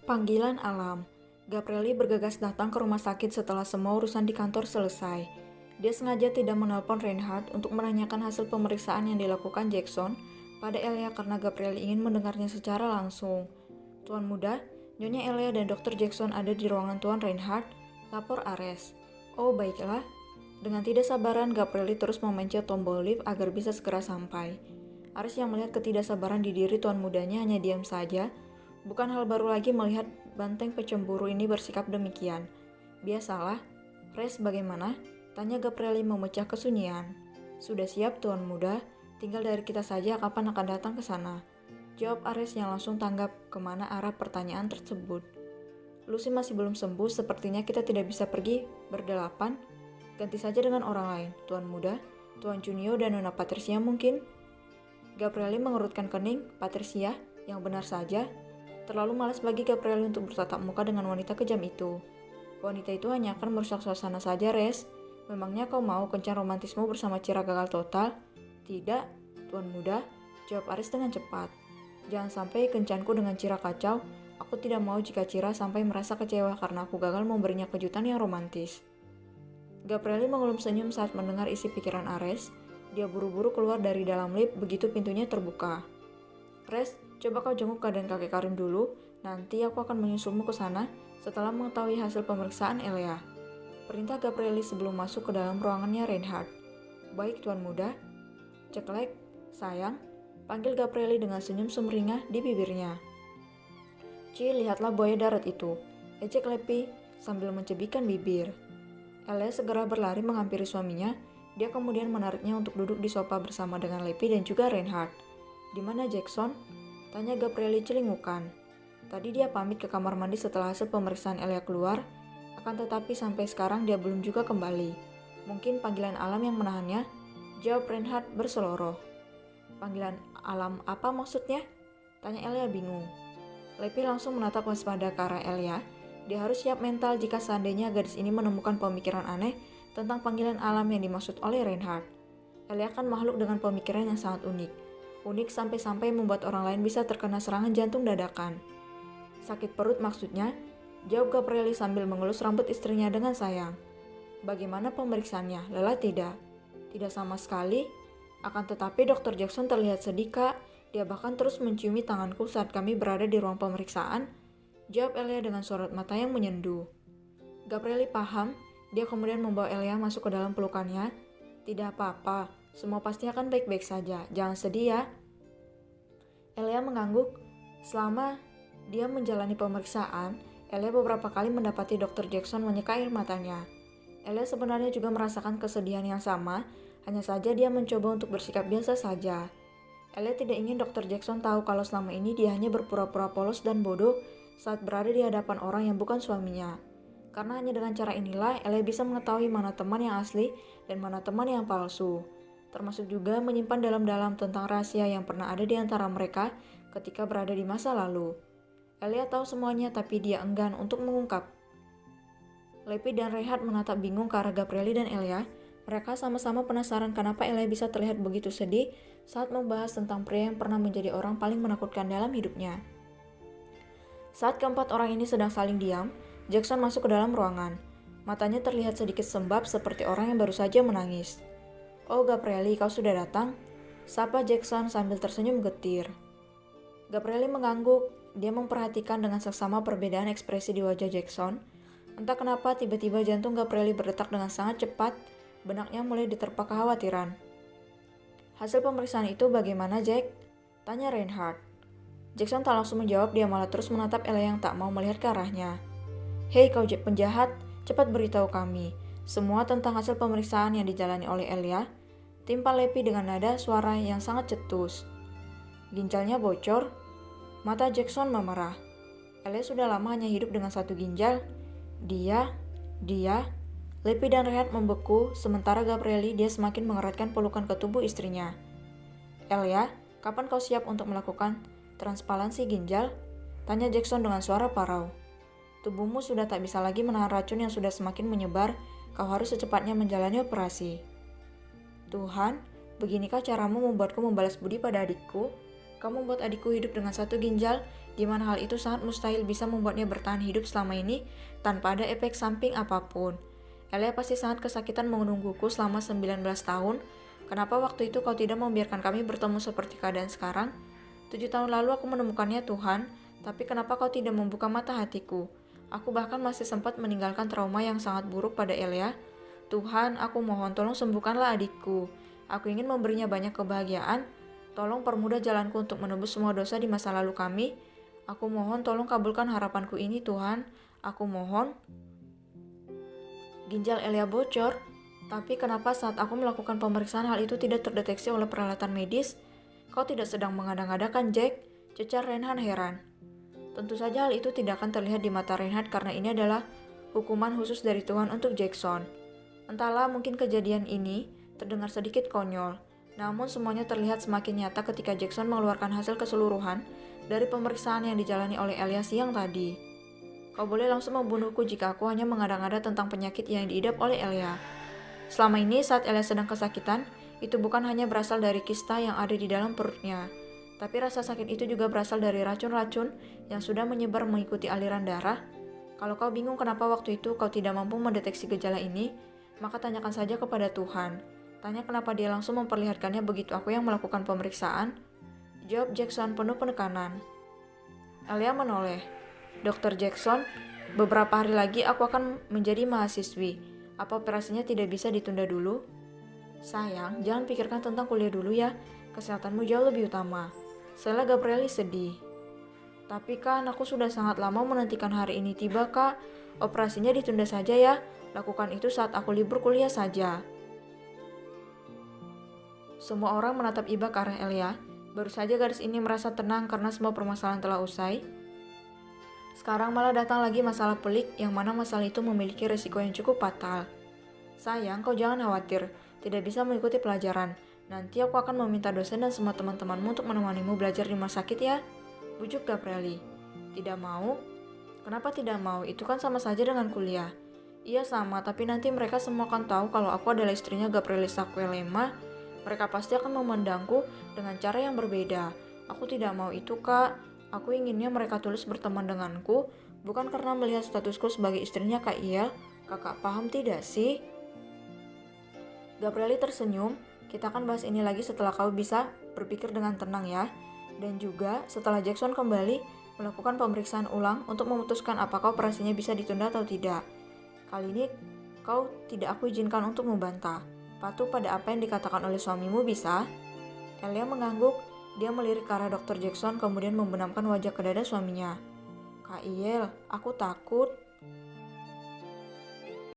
Panggilan alam. Gabrieli bergegas datang ke rumah sakit setelah semua urusan di kantor selesai. Dia sengaja tidak menelpon Reinhard untuk menanyakan hasil pemeriksaan yang dilakukan Jackson pada Elia karena Gabrieli ingin mendengarnya secara langsung. Tuan muda, Nyonya Elia dan Dr. Jackson ada di ruangan Tuan Reinhard, lapor Ares. Oh baiklah. Dengan tidak sabaran, Gabrieli terus memencet tombol lift agar bisa segera sampai. Ares yang melihat ketidaksabaran di diri tuan mudanya hanya diam saja. Bukan hal baru lagi melihat banteng pecemburu ini bersikap demikian. Biasalah. Res bagaimana? Tanya Gabrieli memecah kesunyian. Sudah siap tuan muda, tinggal dari kita saja kapan akan datang ke sana. Jawab Ares yang langsung tanggap kemana arah pertanyaan tersebut. Lucy masih belum sembuh, sepertinya kita tidak bisa pergi berdelapan. Ganti saja dengan orang lain, tuan muda, tuan Junio dan Nona Patricia mungkin. Gabrieli mengerutkan kening. Patricia, yang benar saja. Terlalu malas bagi Gabrieli untuk bertatap muka dengan wanita kejam itu. Wanita itu hanya akan merusak suasana saja, Res. Memangnya kau mau kencan romantismu bersama Cira gagal total? Tidak, tuan muda, jawab Aris dengan cepat. Jangan sampai kencanku dengan Cira kacau. Aku tidak mau jika Cira sampai merasa kecewa karena aku gagal memberinya kejutan yang romantis. Gabrieli mengelum senyum saat mendengar isi pikiran Ares. Dia buru-buru keluar dari dalam lift begitu pintunya terbuka. Res, coba kau jenguk keadaan kakek Karim dulu, nanti aku akan menyusulmu ke sana setelah mengetahui hasil pemeriksaan Elia. Perintah Gabrieli sebelum masuk ke dalam ruangannya Reinhard. Baik tuan muda. Ceklek, sayang, panggil Gabrieli dengan senyum sumringah di bibirnya. Ci, lihatlah buaya darat itu, ejek Lepi sambil mencebikkan bibir. Elia segera berlari menghampiri suaminya. Dia kemudian menariknya untuk duduk di sofa bersama dengan Lepi dan juga Reinhard. Di mana Jackson? Tanya Gabrieli celingukan. Tadi dia pamit ke kamar mandi setelah hasil pemeriksaan Elia keluar, akan tetapi sampai sekarang dia belum juga kembali. Mungkin panggilan alam yang menahannya? Jawab Reinhard berseloroh. Panggilan alam apa maksudnya? Tanya Elia bingung. Lepi langsung menatap waspada ke arah Elia. Dia harus siap mental jika seandainya gadis ini menemukan pemikiran aneh tentang panggilan alam yang dimaksud oleh Reinhard. Elia kan makhluk dengan pemikiran yang sangat unik. Unik sampai-sampai membuat orang lain bisa terkena serangan jantung dadakan. Sakit perut maksudnya? Jawab Gabrieli sambil mengelus rambut istrinya dengan sayang. Bagaimana pemeriksaannya? Lelah tidak? Tidak sama sekali. Akan tetapi Dr. Jackson terlihat sedih, Kak. Dia bahkan terus menciumi tanganku saat kami berada di ruang pemeriksaan. Jawab Elia dengan sorot mata yang menyendu. Gabrieli paham. Dia kemudian membawa Elia masuk ke dalam pelukannya. Tidak apa-apa, semua pasti akan baik-baik saja. Jangan sedih ya. Elia mengangguk. Selama dia menjalani pemeriksaan, Elia beberapa kali mendapati Dr. Jackson menyeka air matanya. Elia sebenarnya juga merasakan kesedihan yang sama, hanya saja dia mencoba untuk bersikap biasa saja. Elia tidak ingin Dr. Jackson tahu kalau selama ini dia hanya berpura-pura polos dan bodoh saat berada di hadapan orang yang bukan suaminya. Karena hanya dengan cara inilah Elia bisa mengetahui mana teman yang asli dan mana teman yang palsu. Termasuk juga menyimpan dalam-dalam tentang rahasia yang pernah ada di antara mereka ketika berada di masa lalu. Elia tahu semuanya tapi dia enggan untuk mengungkap. Lepi dan Reinhard menatap bingung ke arah Gabrieli dan Elia. Mereka sama-sama penasaran kenapa Elia bisa terlihat begitu sedih saat membahas tentang pria yang pernah menjadi orang paling menakutkan dalam hidupnya. Saat keempat orang ini sedang saling diam, Jackson masuk ke dalam ruangan. Matanya terlihat sedikit sembab seperti orang yang baru saja menangis. Oh Gabrieli, kau sudah datang? Sapa Jackson sambil tersenyum getir. Gabrieli mengangguk. Dia memperhatikan dengan seksama perbedaan ekspresi di wajah Jackson. Entah kenapa tiba-tiba jantung Gabrieli berdetak dengan sangat cepat. Benaknya mulai diterpa kekhawatiran. Hasil pemeriksaan itu bagaimana, Jack? Tanya Reinhard. Jackson tak langsung menjawab, dia malah terus menatap Elia yang tak mau melihat ke arahnya. Hei kau penjahat, cepat beritahu kami semua tentang hasil pemeriksaan yang dijalani oleh Elia. Timpal Lepi dengan nada suara yang sangat cetus. Ginjalnya bocor. Mata Jackson memerah. Elia sudah lama hanya hidup dengan satu ginjal. Dia. Lepi dan Reinhard membeku, sementara Gabrieli dia semakin mengeratkan pelukan ke tubuh istrinya. Elia, kapan kau siap untuk melakukan transplantasi ginjal? Tanya Jackson dengan suara parau. Tubuhmu sudah tak bisa lagi menahan racun yang sudah semakin menyebar. Kau harus secepatnya menjalani operasi. Tuhan, beginikah caramu membuatku membalas budi pada adikku? Kamu membuat adikku hidup dengan satu ginjal, di mana hal itu sangat mustahil bisa membuatnya bertahan hidup selama ini tanpa ada efek samping apapun. Elia pasti sangat kesakitan menungguku selama 19 tahun. Kenapa waktu itu kau tidak membiarkan kami bertemu seperti keadaan sekarang? 7 tahun lalu aku menemukannya Tuhan, tapi kenapa kau tidak membuka mata hatiku? Aku bahkan masih sempat meninggalkan trauma yang sangat buruk pada Elia. Tuhan, aku mohon tolong sembuhkanlah adikku. Aku ingin memberinya banyak kebahagiaan. Tolong permudah jalanku untuk menebus semua dosa di masa lalu kami. Aku mohon tolong kabulkan harapanku ini Tuhan. Aku mohon. Ginjal Elia bocor. Tapi kenapa saat aku melakukan pemeriksaan hal itu tidak terdeteksi oleh peralatan medis? Kau tidak sedang mengada-ngadakan, Jack? Cecar Reinhard heran. Tentu saja hal itu tidak akan terlihat di mata Reinhard karena ini adalah hukuman khusus dari Tuhan untuk Jackson. Entahlah, mungkin kejadian ini terdengar sedikit konyol. Namun semuanya terlihat semakin nyata ketika Jackson mengeluarkan hasil keseluruhan dari pemeriksaan yang dijalani oleh Elia siang tadi. Kau boleh langsung membunuhku jika aku hanya mengada-ngada tentang penyakit yang diidap oleh Elia. Selama ini saat Elia sedang kesakitan, itu bukan hanya berasal dari kista yang ada di dalam perutnya. Tapi rasa sakit itu juga berasal dari racun-racun yang sudah menyebar mengikuti aliran darah. Kalau kau bingung kenapa waktu itu kau tidak mampu mendeteksi gejala ini, maka tanyakan saja kepada Tuhan. Tanya kenapa dia langsung memperlihatkannya begitu aku yang melakukan pemeriksaan. Jawab Jackson penuh penekanan. Elia menoleh. Dr. Jackson, beberapa hari lagi aku akan menjadi mahasiswi. Apa operasinya tidak bisa ditunda dulu? Sayang, jangan pikirkan tentang kuliah dulu ya. Kesehatanmu jauh lebih utama. Stella Gabrieli sedih. Tapi kan aku sudah sangat lama menantikan hari ini tiba, Kak. Operasinya ditunda saja ya. Lakukan itu saat aku libur kuliah saja. Semua orang menatap iba ke arah Elia. Baru saja gadis ini merasa tenang karena semua permasalahan telah usai. Sekarang malah datang lagi masalah pelik yang mana masalah itu memiliki risiko yang cukup fatal. Sayang, kau jangan khawatir. Tidak bisa mengikuti pelajaran. Nanti aku akan meminta dosen dan semua teman-temanmu untuk menemanimu belajar di rumah sakit ya. Bujuk Gabrieli. Tidak mau? Kenapa tidak mau? Itu kan sama saja dengan kuliah. Iya sama, tapi nanti mereka semua akan tahu kalau aku adalah istrinya Gabrieli Saquelema. Mereka pasti akan memandangku dengan cara yang berbeda. Aku tidak mau itu, Kak. Aku inginnya mereka tulis berteman denganku, bukan karena melihat statusku sebagai istrinya Kak Iel. Kakak paham tidak sih? Gabrieli tersenyum. Kita akan bahas ini lagi setelah kau bisa berpikir dengan tenang ya. Dan juga setelah Jackson kembali melakukan pemeriksaan ulang untuk memutuskan apakah operasinya bisa ditunda atau tidak. Kali ini kau tidak aku izinkan untuk membantah. Patuh pada apa yang dikatakan oleh suamimu bisa? Elia mengangguk. Dia melirik ke arah Dr. Jackson kemudian membenamkan wajah ke dada suaminya. Kak Iel, aku takut.